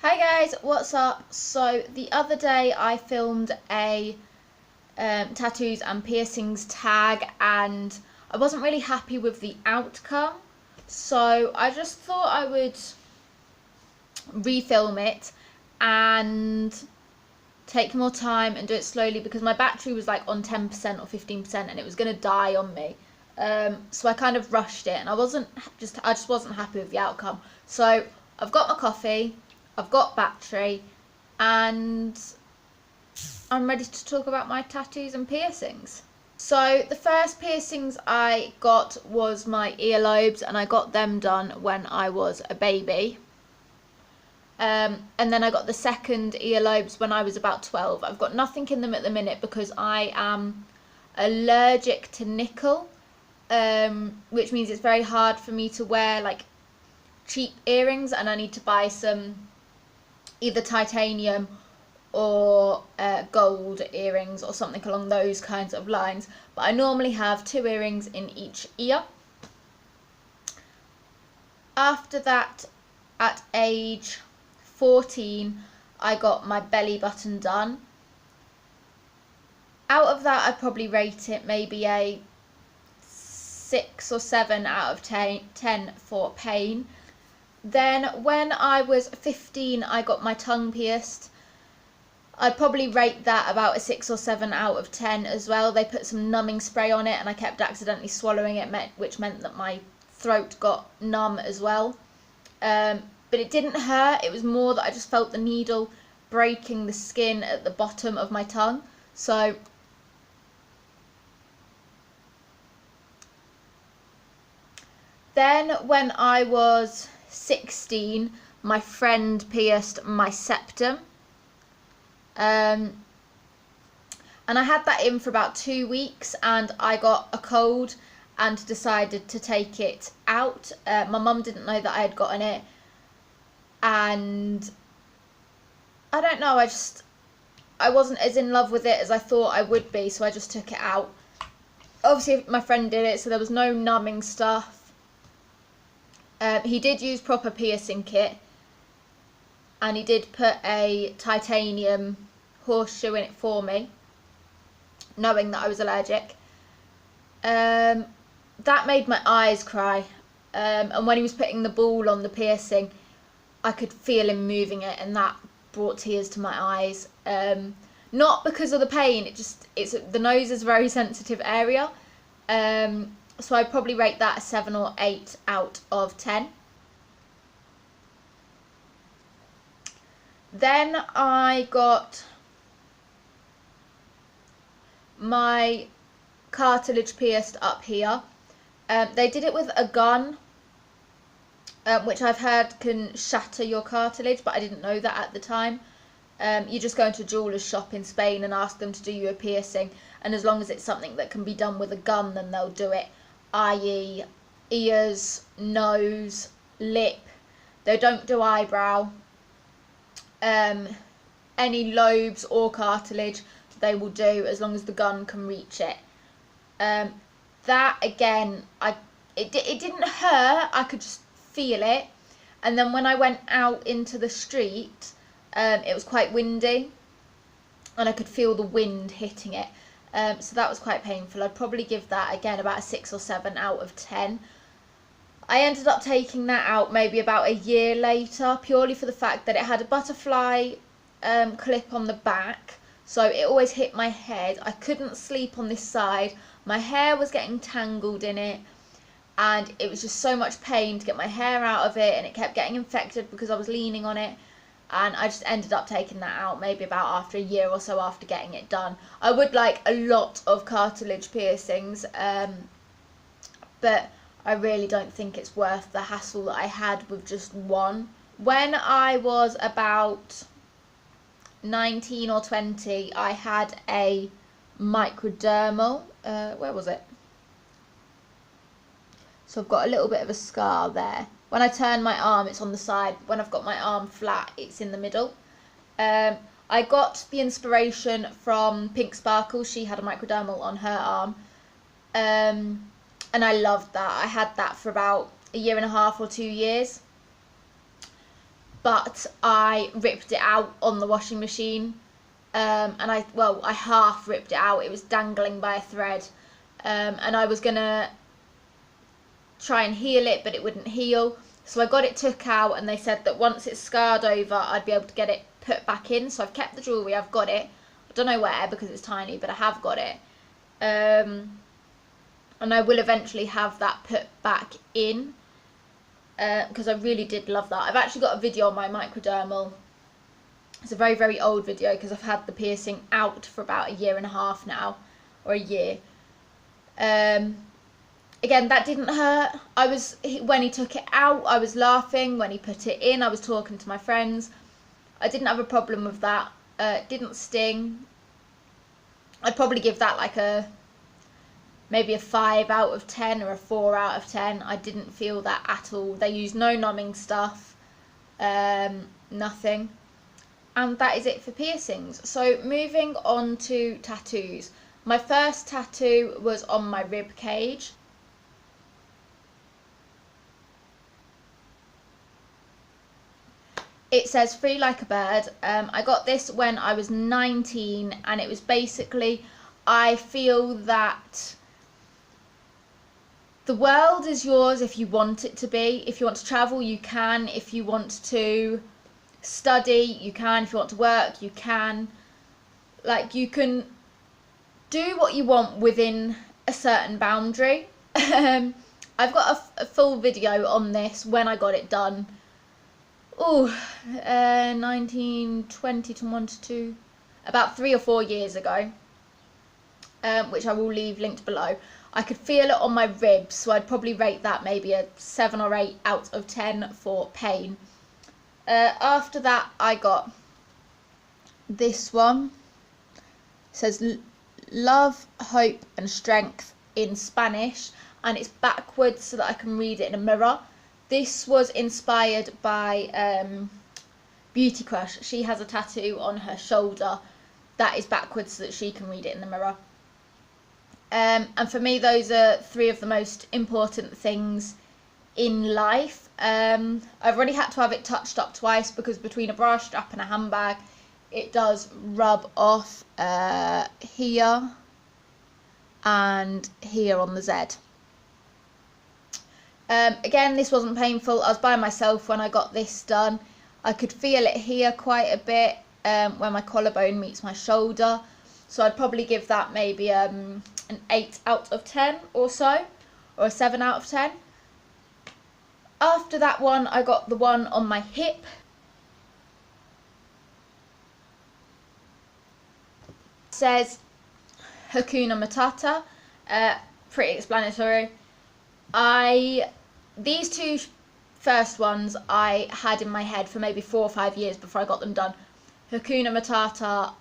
Hi guys, what's up? So the other day I filmed a tattoos and piercings tag and I wasn't really happy with the outcome, so I just thought I would refilm it and take more time and do it slowly because my battery was like on 10% or 15% and it was going to die on me. So I kind of rushed it and I just wasn't happy with the outcome. So I've got my coffee, I've got battery, and I'm ready to talk about my tattoos and piercings. So the first piercings I got was my earlobes, and I got them done when I was a baby. And then I got the second earlobes when I was about 12. I've got nothing in them at the minute because I am allergic to nickel, which means it's very hard for me to wear like cheap earrings, and I need to buy some either titanium or gold earrings or something along those kinds of lines. But I normally have 2 earrings in each ear. After that, at age 14, I got my belly button done. Out of that, I'd probably rate it maybe a 6 or 7 out of 10 for pain. Then when I was 15, I got my tongue pierced. I'd probably rate that about a 6 or 7 out of 10 as well. They put some numbing spray on it and I kept accidentally swallowing it, which meant that my throat got numb as well. But it didn't hurt, it was more that I just felt the needle breaking the skin at the bottom of my tongue. So then when I was 16, my friend pierced my septum. And I had that in for about 2 weeks and I got a cold and decided to take it out. My mum didn't know that I had gotten it, and I don't know, I wasn't as in love with it as I thought I would be, so I just took it out. Obviously my friend did it, so there was no numbing stuff. He did use proper piercing kit and he did put a titanium horseshoe in it for me, knowing that I was allergic. That made my eyes cry, and when he was putting the ball on the piercing, I could feel him moving it, and that brought tears to my eyes. Not because of the pain, the nose is a very sensitive area, so I'd probably rate that a 7 or 8 out of 10. Then I got my cartilage pierced up here. They did it with a gun, which I've heard can shatter your cartilage, but I didn't know that at the time. You just go into a jeweller's shop in Spain and ask them to do you a piercing, and as long as it's something that can be done with a gun, then they'll do it, i.e. ears, nose, lip. They don't do eyebrow. Any lobes or cartilage they will do as long as the gun can reach it. That again, it didn't hurt, I could just feel it. And then when I went out into the street, it was quite windy and I could feel the wind hitting it. So that was quite painful. I'd probably give that again about a 6 or 7 out of 10. I ended up taking that out maybe about a year later, purely for the fact that it had a butterfly clip on the back, so it always hit my head. I couldn't sleep on this side, my hair was getting tangled in it, and it was just so much pain to get my hair out of it, and it kept getting infected because I was leaning on it, and I just ended up taking that out maybe about after a year or so after getting it done. I would like a lot of cartilage piercings, but I really don't think it's worth the hassle that I had with just one. When I was about 19 or 20, I had a microdermal. Where was it? So I've got a little bit of a scar there. When I turn my arm, it's on the side. When I've got my arm flat, it's in the middle. I got the inspiration from Pink Sparkle. She had a microdermal on her arm. And I loved that. I had that for about a year and a half or 2 years. but I ripped it out on the washing machine, and I half ripped it out. It was dangling by a thread, and I was gonna try and heal it, but it wouldn't heal. So I got it took out, and they said that once it's scarred over, I'd be able to get it put back in. So I've kept the jewellery, I've got it. I don't know where because it's tiny, but I have got it. And I will eventually have that put back in, because I really did love that. I've actually got a video on my microdermal. It's a very, very old video because I've had the piercing out for about 1.5 years now, or a year. Again, that didn't hurt. When he took it out, I was laughing. When he put it in, I was talking to my friends. I didn't have a problem with that. It didn't sting. I'd probably give that like maybe a 5 out of 10 or a 4 out of 10. I didn't feel that at all. They used no numbing stuff, nothing. And that is it for piercings. So moving on to tattoos. My first tattoo was on my rib cage. It says "Free like a bird." I got this when I was 19, and it was basically, I feel that the world is yours if you want it to be. If you want to travel, you can. If you want to study, you can. If you want to work, you can. Like, you can do what you want within a certain boundary. I've got a full video on this when I got it done. 1920 to 1 to 2, about 3 or 4 years ago, which I will leave linked below. I could feel it on my ribs, so I'd probably rate that maybe a 7 or 8 out of 10 for pain. After that, I got this one. It says "Love, Hope and Strength" in Spanish, and it's backwards so that I can read it in a mirror. This was inspired by Beauty Crush. She has a tattoo on her shoulder that is backwards so that she can read it in the mirror. And for me, those are 3 of the most important things in life. I've already had to have it touched up twice because between a bra strap and a handbag, it does rub off here and here on the Z. Again, this wasn't painful. I was by myself when I got this done. I could feel it here quite a bit where my collarbone meets my shoulder. So I'd probably give that maybe an 8 out of 10 or so, or a 7 out of 10. After that one, I got the one on my hip. It says Hakuna Matata. Pretty explanatory. These 2 first ones I had in my head for maybe 4 or 5 years before I got them done. Hakuna Matata,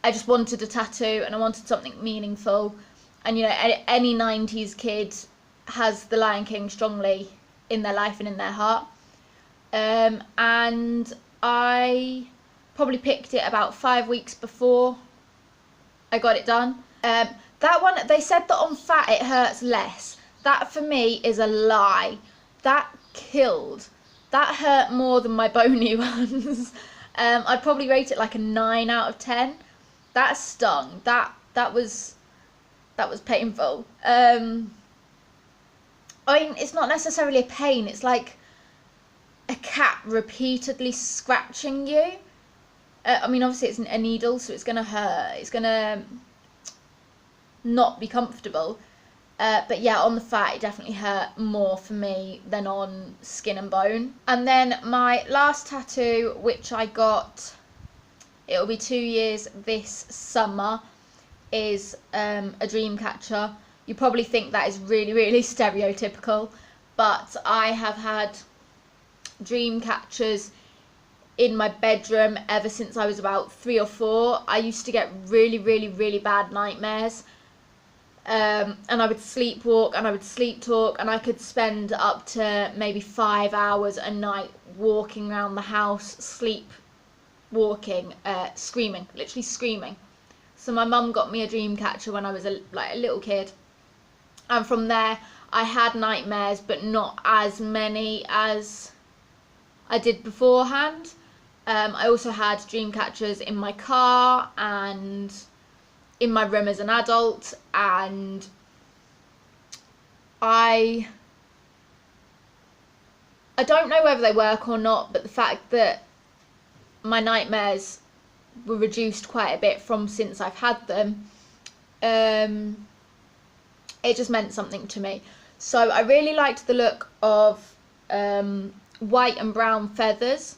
I just wanted a tattoo and I wanted something meaningful. And you know, any 90s kid has the Lion King strongly in their life and in their heart. And I probably picked it about 5 weeks before I got it done. That one, they said that on fat it hurts less. That for me is a lie. That killed. That hurt more than my bony ones. I'd probably rate it like a 9 out of 10. That stung. That was painful. I mean, it's not necessarily a pain. It's like a cat repeatedly scratching you. I mean, obviously it's a needle, so it's gonna hurt. It's gonna not be comfortable. But yeah, on the fat, it definitely hurt more for me than on skin and bone. And then my last tattoo, which I got, it'll be 2 years this summer, is a dream catcher. You probably think that is really, really stereotypical, but I have had dream catchers in my bedroom ever since I was about 3 or 4. I used to get really, really, really bad nightmares. And I would sleepwalk and I would sleep talk, and I could spend up to maybe 5 hours a night walking around the house, sleep walking, screaming, literally screaming. So my mum got me a dream catcher when I was a little kid, and from there I had nightmares, but not as many as I did beforehand. I also had dream catchers in my car and in my room as an adult, and I don't know whether they work or not, but the fact that my nightmares were reduced quite a bit from since I've had them, it just meant something to me. So I really liked the look of white and brown feathers,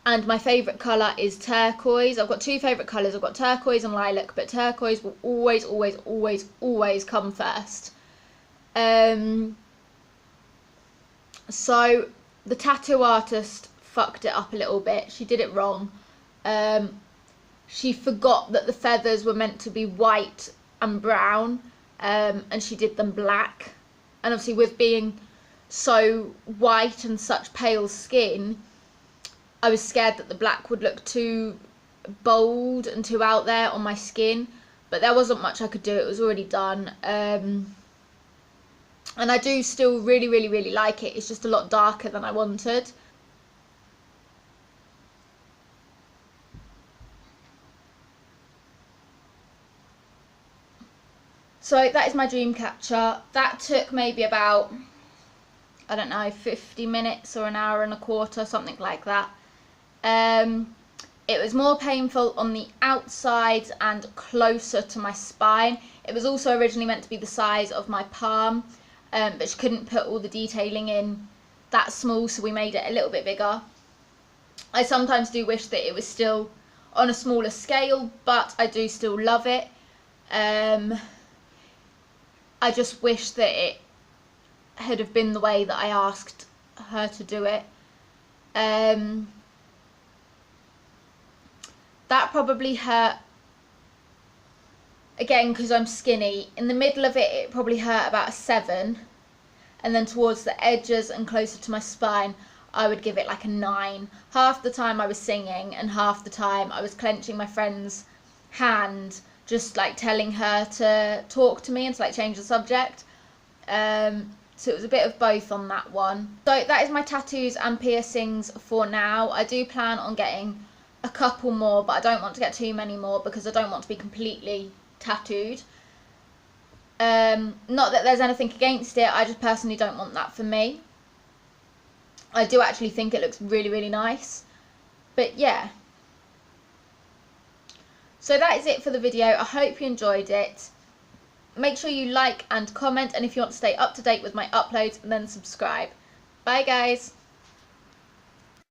and my favourite colour is turquoise. I've got two favourite colours. I've got turquoise and lilac, but turquoise will always, always, always, always come first. So the tattoo artist fucked it up a little bit. She did it wrong. She forgot that the feathers were meant to be white and brown, and she did them black. And obviously with being so white and such pale skin, I was scared that the black would look too bold and too out there on my skin, but there wasn't much I could do. It was already done. And I do still really, really, really like it. It's just a lot darker than I wanted. So that is my dream catcher. That took maybe about, I don't know, 50 minutes or an hour and a quarter, something like that. It was more painful on the outside and closer to my spine. It was also originally meant to be the size of my palm, but she couldn't put all the detailing in that small, so we made it a little bit bigger. I sometimes do wish that it was still on a smaller scale, but I do still love it. I just wish that it had have been the way that I asked her to do it. That probably hurt, again, because I'm skinny. In the middle of it, it probably hurt about a 7. And then towards the edges and closer to my spine, I would give it like a 9. Half the time I was singing, and half the time I was clenching my friend's hand, just like telling her to talk to me and to like change the subject. So it was a bit of both on that one. So that is my tattoos and piercings for now. I do plan on getting a couple more, but I don't want to get too many more because I don't want to be completely tattooed. Not that there's anything against it, I just personally don't want that for me. I do actually think it looks really, really nice. But yeah. So that is it for the video. I hope you enjoyed it. Make sure you like and comment, and if you want to stay up to date with my uploads, then subscribe. Bye guys.